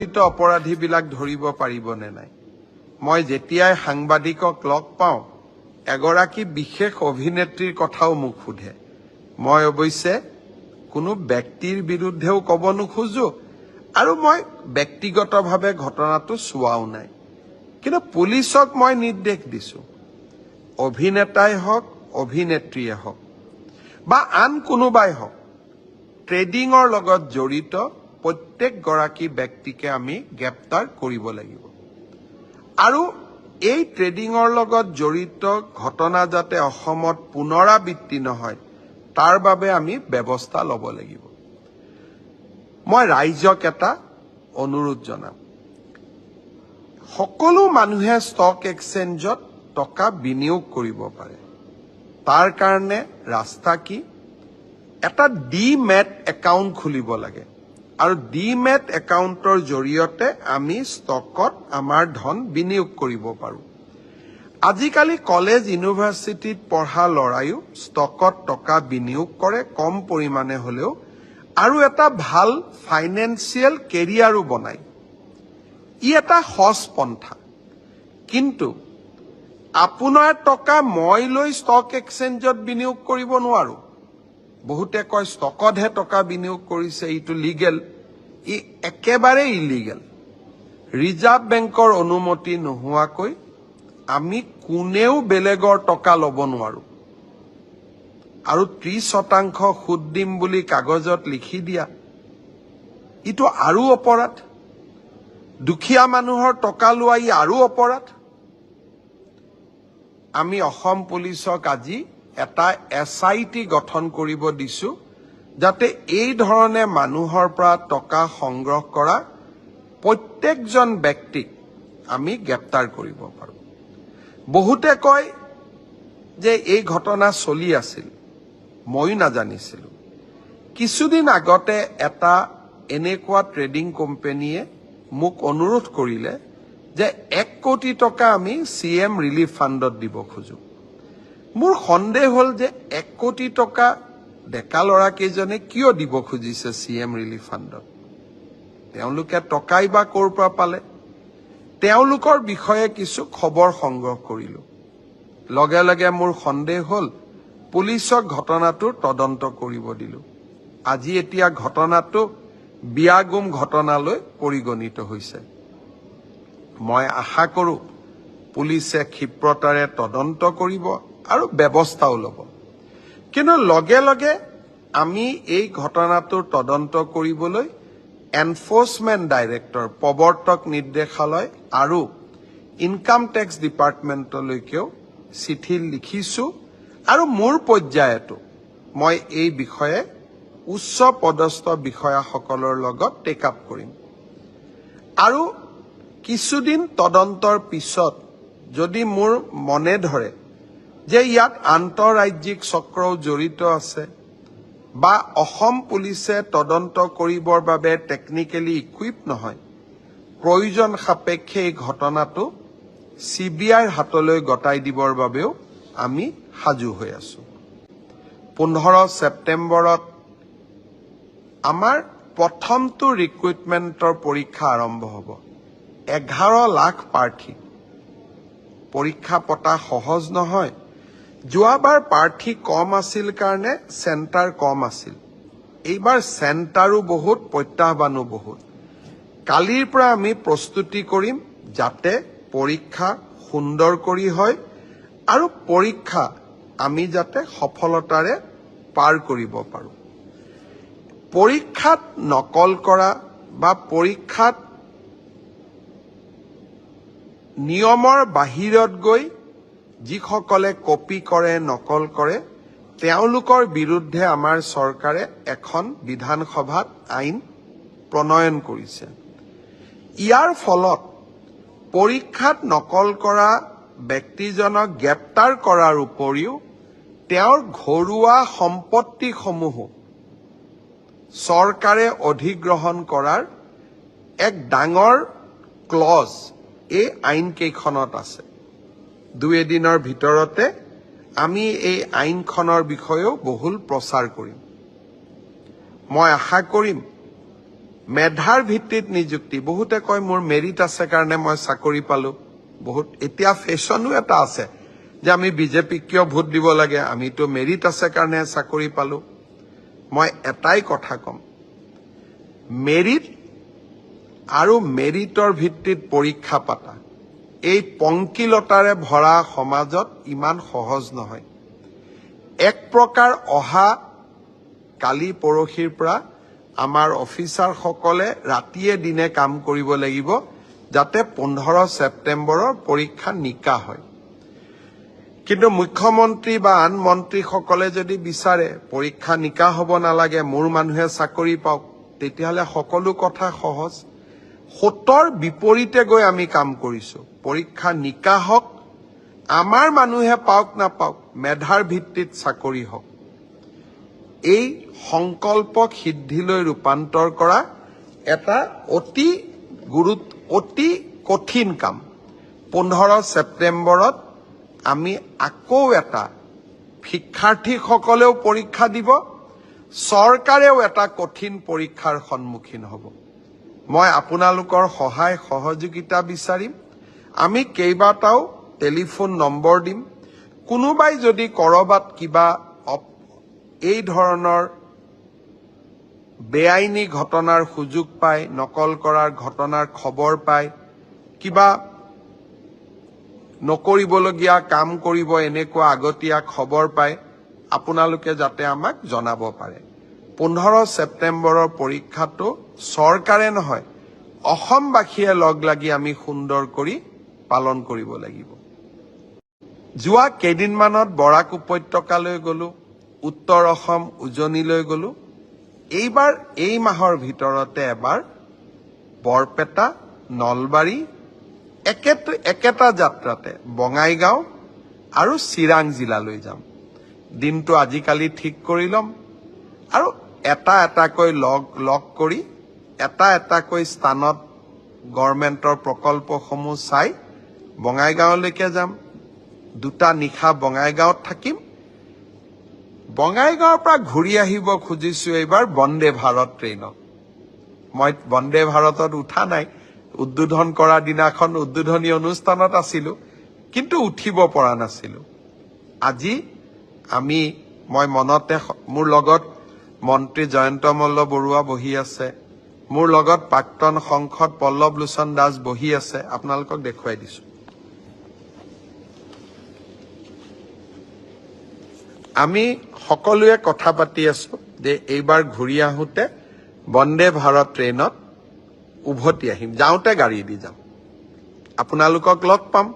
অপৰাধীবিলাক ধৰিব পাৰিবনে নাই মই যেতিয়াই সাংবাদিকক লগ পাওঁ এগৰাকী বিশেষ অভিনেত্ৰীৰ কথাও মোক সোধে মই অৱশ্যে কোনো ব্যক্তিৰ বিৰুদ্ধেও ক'ব নোখোজো আৰু মই ব্যক্তিগতভাৱে ঘটনাটো চোৱাও নাই কিন্তু পুলিচক মই নিৰ্দেশ দিছো অভিনেতাই হওক অভিনেত্ৰীয়ে হওক বা আন কোনোবাই হওক ট্ৰেডিংৰ লগত জড়িত প্ৰত্যেকগৰাকী ব্যক্তিকে আমি গ্ৰেপ্তাৰ কৰিব লাগিব আৰু এই ট্ৰেডিংৰ লগত জড়িত ঘটনা যাতে অসমত পুনৰাবৃত্তি নহয় তাৰ বাবে আমি ব্যৱস্থা ল'ব লাগিব মই ৰাইজক এটা অনুৰোধ জনাম সকলো মানুহে ষ্টক এক্সচেঞ্জত টকা বিনিয়োগ কৰিব পাৰে তাৰ কাৰণে ৰাস্তা কি এটা ডিমেট একাউণ্ট খুলিব লাগে আৰু ডিমেট একাউণ্টৰ জৰিয়তে আমি ষ্টকত আমাৰ ধন বিনিয়োগ কৰিব পাৰোঁ আজিকালি কলেজ ইউনিভাৰ্চিটিত পঢ়া ল'ৰায়ো ষ্টকত টকা বিনিয়োগ কৰে কম পৰিমাণে হ'লেও আৰু এটা ভাল ফাইনেন্সিয়েল কেৰিয়াৰো বনায় ই এটা সহজ পন্থা কিন্তু আপোনাৰ টকা মই লৈ ষ্টক এক্সচেঞ্জত বিনিয়োগ কৰিব নোৱাৰো বহুতে কয় ষ্টকতহে টকা বিনিয়োগ কৰিছে এইটো লিগেল ই একেবাৰে ইলিগেল ৰিজাৰ্ভ বেংকৰ অনুমতি নোহোৱাকৈ আমি কোনেও বেলেগৰ টকা ল'ব নোৱাৰো আৰু 30% সুদ দিম বুলি কাগজত লিখি দিয়া ইটো আৰু অপৰাধ দুখীয়া মানুহৰ টকা লোৱা ই আৰু অপৰাধ আমি অসম পুলিচক আজি এটা এছআইটি গঠন কৰিব দিছো যাতে এই ধৰণে মানুহৰ পৰা টকা সংগ্ৰহ কৰা প্ৰত্যেকজন ব্যক্তিক আমি গ্ৰেপ্তাৰ কৰিব পাৰোঁ বহুতে কয় যে এই ঘটনা চলি আছিল ময়ো নাজানিছিলো কিছুদিন আগতে এটা এনেকুৱা ট্ৰেডিং কোম্পানীয়ে মোক অনুৰোধ কৰিলে যে 1 কোটি টকা আমি সিএম ৰিলিফ ফাণ্ডত দিব খোজো মোৰ সন্দেহ হ'ল যে 1 কোটি টকা ডেকা ল'ৰাকেইজনে কিয় দিব খুজিছে সিএম ৰিলিফ ফাণ্ডত তেওঁলোকে টকাই বা ক'ৰ পৰা পালে তেওঁলোকৰ বিষয়ে কিছু খবৰ সংগ্ৰহ কৰিলো লগে লগে মোৰ সন্দেহ হ'ল পুলিচক ঘটনাটোৰ তদন্ত কৰিব দিলো আজি এতিয়া ঘটনাটো বিয়াগুম ঘটনালৈ পৰিগণিত হৈছে মই আশা কৰোঁ পুলিচে ক্ষিপ্ৰতাৰে তদন্ত কৰিব আৰু ব্যৱস্থাও ল'ব কিন্তু লগে লগে আমি এই ঘটনাটোৰ তদন্ত কৰিবলৈ এনফোৰ্সমেন্ট ডাইৰেক্টৰ প্ৰৱৰ্তক নিৰ্দেশালয় আৰু ইনকাম টেক্স ডিপাৰ্টমেণ্টলৈকেও চিঠি লিখিছো আৰু মোৰ পৰ্যায়তো মই এই বিষয়ে উচ্চ পদস্থ বিষয়াসকলৰ লগত টেক আপ কৰিম আৰু কিছুদিন তদন্তৰ পিছত যদি মোৰ মনে ধৰে যে ইয়াত আন্তঃৰাজ্যিক চক্ৰও জড়িত আছে বা অসম পুলিচে তদন্ত কৰিবৰ বাবে টেকনিক্যালি ইকুইপ নহয় প্ৰয়োজন সাপেক্ষে এই ঘটনাটো সিবিআইৰ হাতলৈ গতাই দিবৰ বাবেও আমি সাজু হৈ আছো 15 ছেপ্টেম্বৰত আমাৰ প্ৰথমটো ৰিক্ৰুটমেণ্টৰ পৰীক্ষা আৰম্ভ হ'ব 11 লাখ প্ৰাৰ্থী পৰীক্ষা পতা সহজ নহয় যোৱাবাৰ প্ৰাৰ্থী কম আছিল কাৰণে চেণ্টাৰ কম আছিল এইবাৰ চেণ্টাৰো বহুত প্ৰত্যাহ্বানো বহুত কালিৰ পৰা আমি প্ৰস্তুতি কৰিম যাতে পৰীক্ষা সুন্দৰ কৰি হয় আৰু পৰীক্ষা আমি যাতে সফলতাৰে পাৰ কৰিব পাৰোঁ পৰীক্ষাত নকল কৰা বা পৰীক্ষাত নিয়মৰ বাহিৰত গৈ যিসকলে কপি কৰে নকল কৰে তেওঁলোকৰ বিৰুদ্ধে আমাৰ চৰকাৰে এখন বিধানসভাত আইন প্ৰণয়ন কৰিছে ইয়াৰ ফলত পৰীক্ষাত নকল কৰা ব্যক্তিজনক গ্ৰেপ্তাৰ কৰাৰ উপৰিও তেওঁৰ ঘৰুৱা সম্পত্তিসমূহ চৰকাৰে অধিগ্ৰহণ কৰাৰ এক ডাঙৰ ক্লজ এই আইন কেইখনত আছে 2 এদিনৰ ভিতৰতে আমি এই আইনখনৰ বিষয়েও বহুল প্ৰচাৰ কৰিম মই আশা কৰিম মেধাৰ ভিত্তিত নিযুক্তি বহুতে কয় মোৰ মেৰিট আছে কাৰণে মই চাকৰি পালো বহুত এতিয়া ফেশ্বনো এটা আছে যে আমি বিজেপিক কিয় ভোট দিব লাগে আমিতো মেৰিট আছে কাৰণে চাকৰি পালো মই এটাই কথা কম মেৰিট আৰু মেৰিটৰ ভিত্তিত পৰীক্ষা পাতা এই পংকিলতাৰে ভৰা সমাজত ইমান সহজ নহয় এক প্ৰকাৰ অহা কালি পৰহিৰ পৰা আমাৰ অফিচাৰসকলে ৰাতিয়ে দিনে কাম কৰিব লাগিব যাতে 15 ছেপ্টেম্বৰৰ পৰীক্ষা নিকা হয় কিন্তু মুখ্যমন্ত্ৰী বা আন মন্ত্ৰীসকলে যদি বিচাৰে পৰীক্ষা নিকা হ'ব নালাগে মোৰ মানুহে চাকৰি পাওক তেতিয়াহলে সকলো কথা সহজ সতৰ বিপৰীতে গৈ আমি কাম কৰিছো পৰীক্ষা নিকা হওক আমাৰ মানুহে পাওক না পাওক মেধাৰ ভিত্তিত চাকৰি হওক এই সংকল্পক সিদ্ধিলৈ ৰূপান্তৰ কৰা এটা অতি কঠিন কাম 15 ছেপ্টেম্বৰত আমি আকৌ এটা শিক্ষাৰ্থীসকলেও পৰীক্ষা দিব চৰকাৰেও এটা কঠিন পৰীক্ষাৰ সন্মুখীন হ'ব মই আপোনালোকৰ সহায় সহযোগিতা বিচাৰিম আমি কেইবাটাও টেলিফোন নম্বৰ দিম কোনোবাই যদি কৰবাত কিবা এই ধৰণৰ বেআইনী ঘটনাৰ সুযোগ পায় নকল কৰাৰ ঘটনাৰ খবৰ পায় কিবা নকৰিবলগীয়া কাম কৰিব এনেকুৱা আগতীয়া খবৰ পায় আপোনালোকে যাতে আমাক জনাব পাৰে 15 ছেপ্টেম্বৰৰ পৰীক্ষাটো চৰকাৰে নহয় অসমবাসীয়ে লগ লাগি আমি সুন্দৰ কৰি পালন কৰিব লাগিব যোৱা কেইদিনমানত বৰাক উপত্যকালৈ গলো উত্তৰ অসম উজনিলৈ গলো এইবাৰ এই মাহৰ ভিতৰতে এবাৰ বৰপেটা নলবাৰী একেটা যাত্ৰাতে বঙাইগাঁও আৰু চিৰাং জিলালৈ যাম দিনটো আজিকালি ঠিক কৰি লম আৰু এটাকৈ লগ কৰি এটাকৈ স্থানত গভৰ্ণমেণ্টৰ প্ৰকল্পসমূহ চাই বঙাইগাঁওলৈকে যাম দুটা নিশা বঙাইগাঁৱত থাকিম বঙাইগাঁৱৰ পৰা ঘূৰি আহিব খুজিছো এইবাৰ বন্দে ভাৰত ট্ৰেইনত মই বন্দে ভাৰতত উঠা নাই উদ্বোধন কৰা দিনাখন উদ্বোধনী অনুষ্ঠানত আছিলো কিন্তু উঠিব পৰা নাছিলো আজি মই মনতে মোৰ লগত মন্ত্ৰী জয়ন্ত মল্ল বৰুৱা বহি আছে মোৰ লগত প্ৰাক্তন সংসদ পল্লৱ লোচন দাস বহি আছে আপোনালোকক দেখুৱাই দিছো আমি সকলোৱে কথা পাতি আছো যে এইবাৰ ঘূৰি আহোতে বন্দে ভাৰত ট্ৰেইনত উভতি আহিম যাওঁতে গাড়ী দি যাম আপোনালোকক লগ পাম